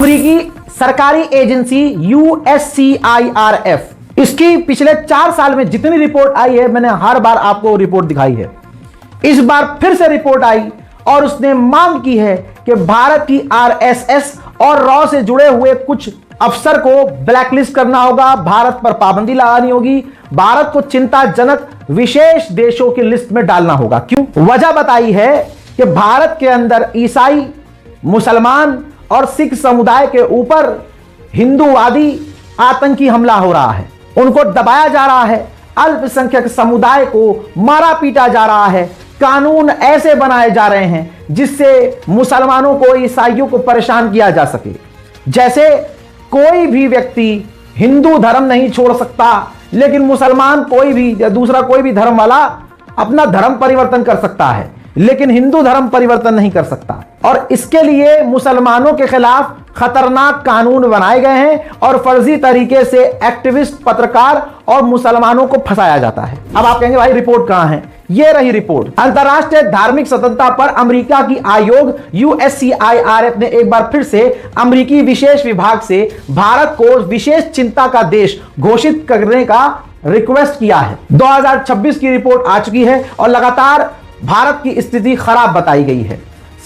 अमेरिकी सरकारी agency USCIRF, इसकी पिछले 4 साल में जितनी रिपोर्ट आई है, मैंने हर बार आपको रिपोर्ट दिखाई है। इस बार फिर से रिपोर्ट आई और उसने मांग की है कि भारत की RSS और रॉ से जुड़े हुए कुछ अफसर को ब्लैकलिस्ट करना होगा, भारत पर पाबंदी लगानी होगी, भारत को चिंताजनक विशेष देशों की लिस्ट में डालना होगा। क्यों? वजह बताई है कि भारत के अंदर ईसाई, मुसलमान और सिख समुदाय के ऊपर हिंदूवादी आतंकी हमला हो रहा है, उनको दबाया जा रहा है, अल्पसंख्यक समुदाय को मारा पीटा जा रहा है, कानून ऐसे बनाए जा रहे हैं जिससे मुसलमानों को, ईसाइयों को परेशान किया जा सके। जैसे कोई भी व्यक्ति हिंदू धर्म नहीं छोड़ सकता, लेकिन मुसलमान कोई भी या दूसरा कोई भी धर्म वाला अपना धर्म परिवर्तन कर सकता है, लेकिन हिंदू धर्म परिवर्तन नहीं कर सकता। और इसके लिए मुसलमानों के खिलाफ खतरनाक कानून बनाए गए हैं और फर्जी तरीके से एक्टिविस्ट, पत्रकार और मुसलमानों को फंसाया जाता है। अब आप कहेंगे भाई रिपोर्ट कहां है? ये रही रिपोर्ट। अंतर्राष्ट्रीय धार्मिक स्वतंत्रता पर अमेरिका की आयोग USCIRF ने एक बार फिर से अमेरिकी विशेष विभाग से भारत को विशेष चिंता का देश घोषित करने का रिक्वेस्ट किया है। 2026 की रिपोर्ट आ चुकी है और लगातार भारत की स्थिति खराब बताई गई है।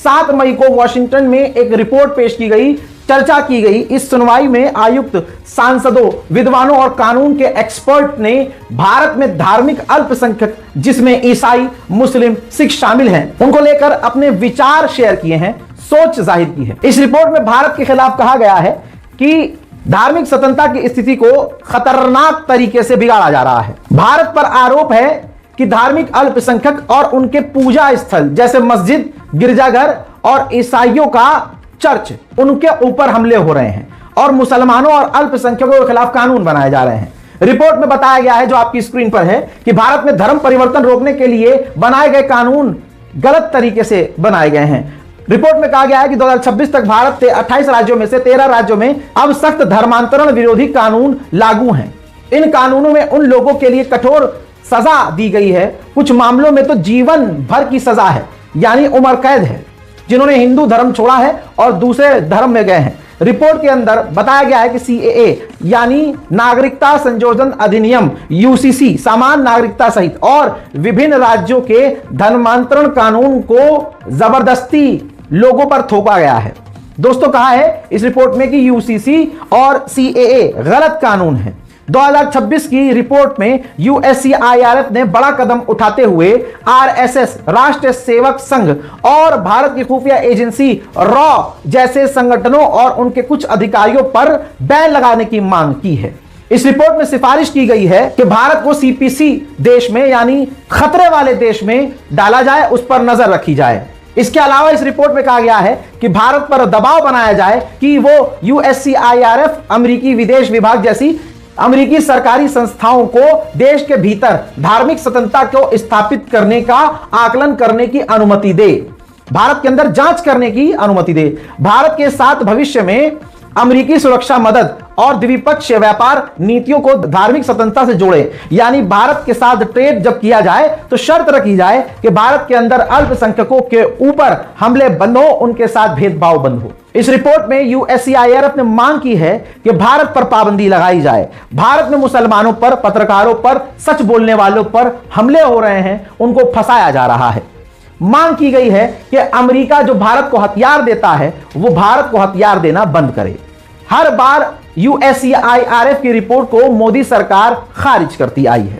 7 मई को वॉशिंगटन में एक रिपोर्ट पेश की गई, चर्चा की गई। इस सुनवाई में आयुक्त, सांसदों, विद्वानों और कानून के एक्सपर्ट ने भारत में धार्मिक अल्पसंख्यक, जिसमें ईसाई, मुस्लिम, सिख शामिल हैं, उनको लेकर अपने विचार शेयर किए हैं, सोच जाहिर की है। इस रिपोर्ट में भारत के खिलाफ कहा गया है कि धार्मिक स्वतंत्रता की स्थिति को खतरनाक तरीके से बिगाड़ा जा रहा है। भारत पर आरोप है कि धार्मिक अल्पसंख्यक और उनके पूजा स्थल जैसे मस्जिद, गिरजाघर और ईसाइयों का चर्च, उनके ऊपर हमले हो रहे हैं और मुसलमानों और अल्पसंख्यकों के खिलाफ कानून बनाए जा रहे हैं। रिपोर्ट में बताया गया है, जो आपकी स्क्रीन पर है, कि भारत में धर्म परिवर्तन रोकने के लिए बनाए गए कानून गलत तरीके से बनाए गए हैं। रिपोर्ट में कहा गया है कि 2026 तक भारत के 28 राज्यों में से 13 राज्यों में अब सख्त धर्मांतरण विरोधी कानून लागू हैं। इन कानूनों में उन लोगों के लिए कठोर सजा दी गई है, कुछ मामलों में तो जीवन भर की सजा है, यानी उम्र कैद है, जिन्होंने हिंदू धर्म छोड़ा है और दूसरे धर्म में गए हैं। रिपोर्ट के अंदर बताया गया है कि CAA यानी नागरिकता संशोधन अधिनियम, UCC समान नागरिकता सहित और विभिन्न राज्यों के धर्मांतरण कानून को जबरदस्ती लोगों पर थोपा गया है। दोस्तों, कहा है इस रिपोर्ट में कि UCC और CAA गलत कानून है। 2026 की रिपोर्ट में USCIRF ने बड़ा कदम उठाते हुए RSS, राष्ट्रीय सेवक संघ और भारत की खुफिया एजेंसी रॉ जैसे संगठनों और उनके कुछ अधिकारियों पर बैन लगाने की मांग की है। इस रिपोर्ट में सिफारिश की गई है कि भारत को CPC देश में, यानी खतरे वाले देश में डाला जाए, उस पर नजर रखी जाए। इसके अलावा इस रिपोर्ट में कहा गया है कि भारत पर दबाव बनाया जाए कि वो USCIRF, अमेरिकी विदेश विभाग जैसी अमेरिकी सरकारी संस्थाओं को देश के भीतर धार्मिक स्वतंत्रता को स्थापित करने का आकलन करने की अनुमति दे, भारत के अंदर जांच करने की अनुमति दे, भारत के साथ भविष्य में अमेरिकी सुरक्षा मदद और द्विपक्षीय व्यापार नीतियों को धार्मिक स्वतंत्रता से जोड़े, यानी भारत के साथ ट्रेड जब किया जाए तो शर्त रखी जाए कि भारत के अंदर अल्पसंख्यकों के ऊपर हमले बंद हो, उनके साथ भेदभाव बंद हो। इस रिपोर्ट में USCIRF ने मांग की है कि भारत पर पाबंदी लगाई जाए। भारत में मुसलमानों पर, पत्रकारों पर, सच बोलने वालों पर हमले हो रहे हैं, उनको फंसाया जा रहा है। मांग की गई है कि अमेरिका जो भारत को हथियार देता है, वो भारत को हथियार देना बंद करे। हर बार USCIRF की रिपोर्ट को मोदी सरकार खारिज करती आई है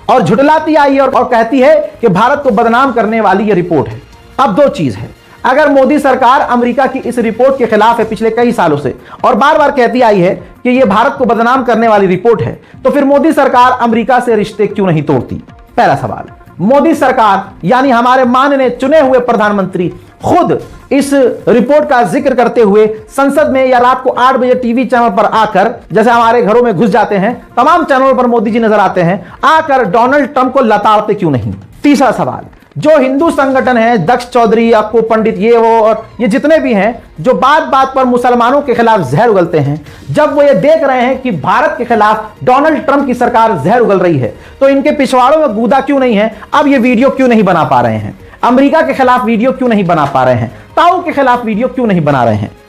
और झुठलाती आई है और कहती है कि भारत को बदनाम करने वाली ये रिपोर्ट है। अब दो चीज है, अगर मोदी सरकार अमेरिका की इस रिपोर्ट के खिलाफ है पिछले कई सालों से और बार बार कहती आई है कि यह भारत को बदनाम करने वाली रिपोर्ट है, तो फिर मोदी सरकार अमेरिका से रिश्ते क्यों नहीं तोड़ती? पहला सवाल। मोदी सरकार यानी हमारे माननीय चुने हुए प्रधानमंत्री खुद इस रिपोर्ट का जिक्र करते हुए संसद में या रात को 8 बजे टीवी चैनल पर आकर, जैसे हमारे घरों में घुस जाते हैं, तमाम चैनलों पर मोदी जी नजर आते हैं, आकर डोनाल्ड ट्रंप को लताड़ते क्यों नहीं? तीसरा सवाल, जो हिंदू संगठन है, दक्ष चौधरी, अक्कू पंडित, ये वो और ये जितने भी हैं, जो बात बात पर मुसलमानों के खिलाफ जहर उगलते हैं, जब वो ये देख रहे हैं कि भारत के खिलाफ डोनाल्ड ट्रंप की सरकार जहर उगल रही है, तो इनके पिछवाड़ों में गूदा क्यों नहीं है? अब ये वीडियो क्यों नहीं बना पा रहे हैं? अमेरिका के खिलाफ वीडियो क्यों नहीं बना पा रहे हैं? ताऊ के खिलाफ वीडियो क्यों नहीं बना रहे हैं?